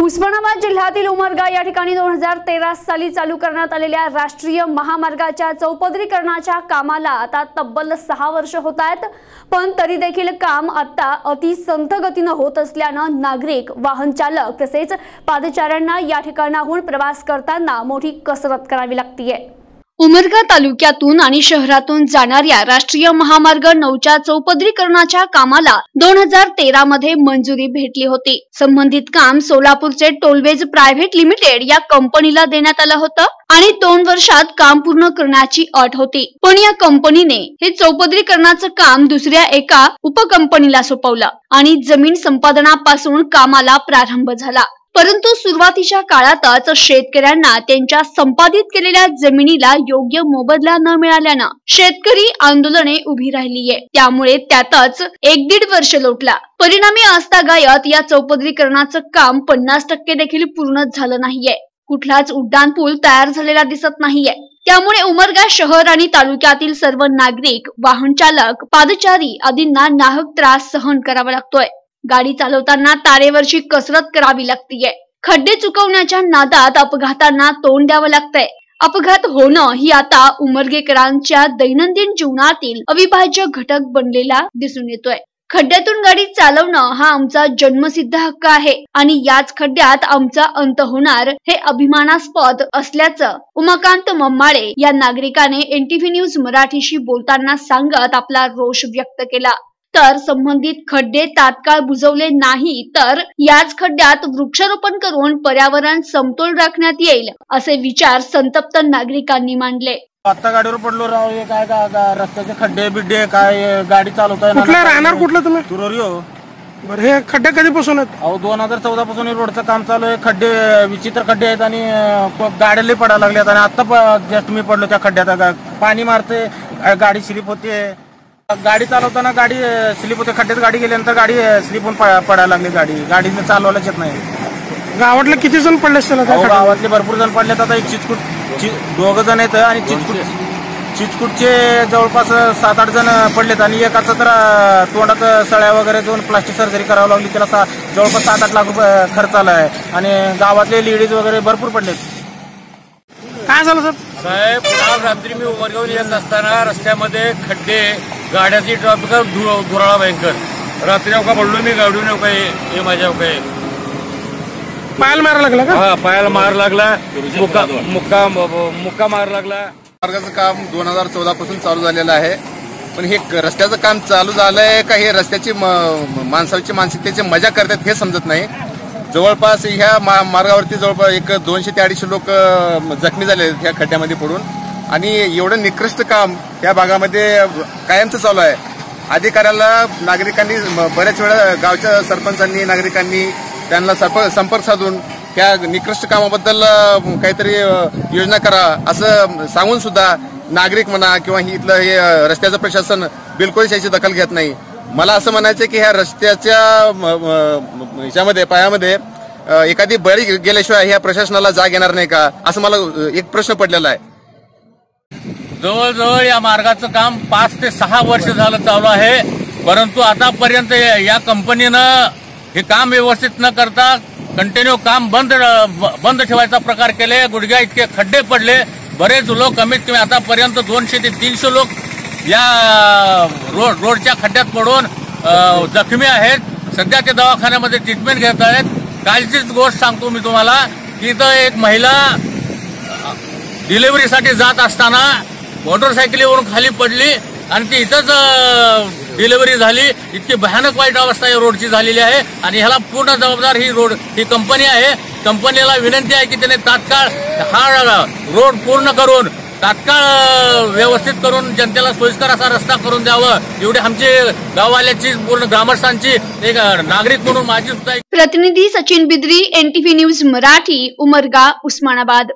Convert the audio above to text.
उस्मानाबाद जिल्ह्यातील उमरगा या ठिकाणी 2013 साली चालू करण्यात आलेल्या राष्ट्रीय महामार्गाच्या चौपदरीकरणाच्या कामाला आता तब्बल 6 वर्ष होत आहेत, पण तरी देखील काम आता अति संथ गतीने होत असल्याने नागरिक, वाहन चालक तसेच पादचाऱ्यांना या ठिकाणाहून प्रवास करताना मोठी कसरत करावी लागते। उमरगा तालुक्यातून आणि शहरातून जाणाऱ्या राष्ट्रीय महामार्ग 9च्या चौपदरीकरणाच्या कामाला 2013 मध्ये मंजुरी भेटली होती। संबंधित काम सोलापूरचे टोलवेज प्रायव्हेट लिमिटेड या कंपनीला देण्यात आलं होतं आणि 2 वर्षात काम पूर्ण करण्याची अट होती, पण या कंपनीने हे चौपदरीकरणाचं काम दुसऱ्या एका उपकंपनीला सोपवलं आणि जमीन संपादनापासून कामाला प्रारंभ झाला। परंतु सुरुवातीच्या काळातच शेतकऱ्यांना त्यांच्या संपादित केलेल्या जमिनीला योग्य मोबदला न मिळाल्यानं शेतकरी आंदोलने उभी राहिलीये। त्यामुळे त्यातच 1-1.5 वर्ष लोटला। परिणामी आजतागायत या चौपदरीकरणाचं काम 50% देखील पूर्ण झालं नाहीये। कुठलाच उड्डाणपूल तयार झालेला दिसत नाहीये। त्यामुळे उमरगा शहर आणि तालुक्यातील सर्व नागरिक, वाहन चालक, पादचारी आदींना नाहक त्रास सहन करावा लागतोय। गाडी चालवताना तारेवरची कसरत करावी लागतीये। खड्डे चुकवण्याच्या नादात अपघातांना तोंड द्यावं लागतंय। अपघात होणं ही आता उमरगेकरांच्या दैनंदिन जीवनातील अविभाज्य घटक बनलेला दिसून येतोय। खड्ड्यातून गाडी चालवणं हा आमचा जन्मसिद्ध हक्क आहे आणि याच खड्ड्यात आमचा अंत होणार हे अभिमानास्पद असल्याचं उमाकांत मम्माळे या नागरिकाने NTV न्यूज मराठीशी बोलताना सांगत आपला रोष व्यक्त केला। तर संबंधित खड्डे तात्काळ बुजवले नाही तर याच खड्ड्यात वृक्षारोपण करून पर्यावरण समतोल राखण्यात येईल असे विचार संतप्त नागरिकांनी मांडले। आता गाडीवर पडलो राव, हे काय रस्त्याचे खड्डे बिड्डे काय गाडी चालवताय। कुठला राहणार कुठलं तुम्ही? तुरोरी हो। बरं, हे खड्डे कधीपासून आहेत? अहो 2014 पासून रोडचं काम चालू आहे। खड्डे विचित्र खड्डे आहेत आणि गाड्याला पडायला लागल्यात आणि आता जस्ट मी पडलो त्या खड्ड्यात। पाणी मारते, गाडी स्लिप होते। गाडी चालवताना गाडी स्लिप होते, खड्ड्यात गाडी गेल्यानंतर गाडी स्लिप होऊन पडायला लागली। गाडीने चालवायलाच येत नाही। गावातले किती जण पडले असतील? गावातले भरपूर जण पडलेत। आता एक चिचकूट 2 जण आहेत आणि चिचकूटचे जवळपास 7-8 जण पडलेत आणि एकाचं तर तोंडात सळ्या वगैरे जाऊन प्लास्टिक सर्जरी करावी लागली। त्याला जवळपास 7-8 लाख रुपये खर्च आलाय आणि गावातले लेडीज वगैरे भरपूर पडलेत। काय झालं साहेब? काल रात्री मी उमरगावून येत असताना रस्त्यामध्ये खड्डे, गाड्याची ट्रॅफिक धुराळा भयंकर। रात्री अवका पडलो मी गाडून हे माझ्या अवकाय पायाला मार लागला का? हा, पायाला मार लागला, मुक्का मार लागला। मार्गाचं काम 2014 पासून चालू झालेलं आहे, पण हे रस्त्याचं काम चालू झालंय का हे रस्त्याची माणसाची मानसिकतेची मजा करतात हे समजत नाही। जवळपास ह्या मार्गावरती जवळपास 200 ते 250 लोक जखमी झाले ह्या खड्ड्यामध्ये पडून आणि एवढं निकृष्ट काम या भागामध्ये कायमचं चालू आहे। अधिकाऱ्याला नागरिकांनी बऱ्याच वेळा गावच्या सरपंचांनी नागरिकांनी त्यांना संपर्क साधून त्या निकृष्ट कामाबद्दल काहीतरी योजना करा असं सांगून सुद्धा नागरिक म्हणा किंवा इथलं हे रस्त्याचं प्रशासन बिलकुल याची दखल घेत नाही। मला असं म्हणायचं की ह्या रस्त्याच्या ह्याच्यामध्ये पायामध्ये एखादी बळी गेल्याशिवाय ह्या प्रशासनाला जाग येणार नाही का, असं मला एक प्रश्न पडलेला आहे। जवळजवळ या मार्गाचं काम 5 ते 6 वर्ष झालं चालू आहे, परंतु आतापर्यंत या कंपनीनं हे काम व्यवस्थित न करता कंटिन्यू काम बंद ठेवायचा प्रकार केले। गुडघ्या इतके खड्डे पडले, बरेच लोक कमीत कमी आतापर्यंत 200 ते 300 लोक या रोडच्या खड्ड्यात पडून जखमी आहेत। सध्या ते दवाखान्यामध्ये ट्रीटमेंट घेत आहेत। कालचीच गोष्ट सांगतो मी तुम्हाला की इथं एक महिला डिलिव्हरीसाठी जात असताना मोटरसायकलीवरून खाली पडली आणि ती इथंच डिलिव्हरी झाली। इतकी भयानक वाईट अवस्था या रोडची झालेली आहे आणि ह्याला पूर्ण जबाबदार ही कंपनी आहे। कंपनीला विनंती आहे की त्याने तात्काळ हा रोड पूर्ण करून तात्काळ व्यवस्थित करून जनतेला सोयीस्कर असा रस्ता करून द्यावं, एवढी आमची गाववाल्याची पूर्ण ग्रामस्थांची एक नागरिक म्हणून माझी सुद्धा। प्रतिनिधी सचिन बिद्री, NTV न्यूज मराठी, उमरगा, उस्मानाबाद।